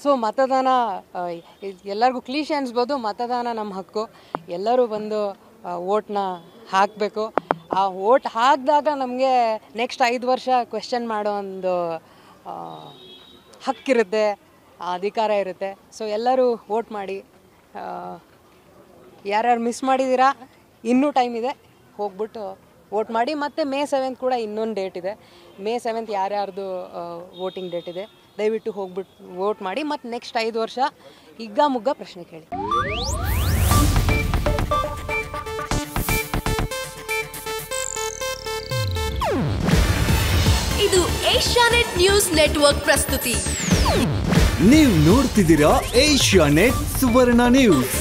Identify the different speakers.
Speaker 1: So ಮತದಾನ ಎಲ್ಲರಿಗೂ cliché ಅನಿಸ್ಬೋದು, ಮತದಾನ ನಮ್ಮ ಹಕ್ಕು. ಎಲ್ಲರೂ ಬಂದು ವೋಟ್ನ ಹಾಕಬೇಕು. ಆ ವೋಟ್ ಹಾಕಿದಾಗ ನಮಗೆ ನೆಕ್ಸ್ಟ್ 5 ವರ್ಷ ಕ್ವೆಶ್ಚನ್ ಮಾಡೋ ಒಂದು ಹಕ್ಕಿರುತ್ತೆ, ಅಧಿಕಾರ ಇರುತ್ತೆ. ಸೊ ಎಲ್ಲರೂ ವೋಟ್ ಮಾಡಿ. ಯಾರ್ಯಾರು ಮಿಸ್ ಮಾಡಿದ್ದೀರಾ, ಇನ್ನೂ ಟೈಮ್ ಇದೆ, ಹೋಗ್ಬಿಟ್ಟು ವೋಟ್ ಮಾಡಿ. ಮತ್ತು May 7th ಕೂಡ ಇನ್ನೊಂದು ಡೇಟ್ ಇದೆ. May 7th ಯಾರ್ಯಾರ್ದು ವೋಟಿಂಗ್ ಡೇಟ್ ಇದೆ, ದಯವಿಟ್ಟು ಹೋಗ್ಬಿಟ್ಟು ವೋಟ್ ಮಾಡಿ. ಮತ್ತು ನೆಕ್ಸ್ಟ್ 5 ವರ್ಷ ಹಿಗ್ಗಾಮುಗ್ಗಾ ಪ್ರಶ್ನೆ ಕೇಳಿ.
Speaker 2: ಇದು ಏಷ್ಯಾನೆಟ್ ನ್ಯೂಸ್ ನೆಟ್ವರ್ಕ್ ಪ್ರಸ್ತುತಿ.
Speaker 3: ನೀವು ನೋಡ್ತಿದ್ದೀರಾ ಏಷ್ಯಾನೆಟ್ ಸುವರ್ಣ ನ್ಯೂಸ್.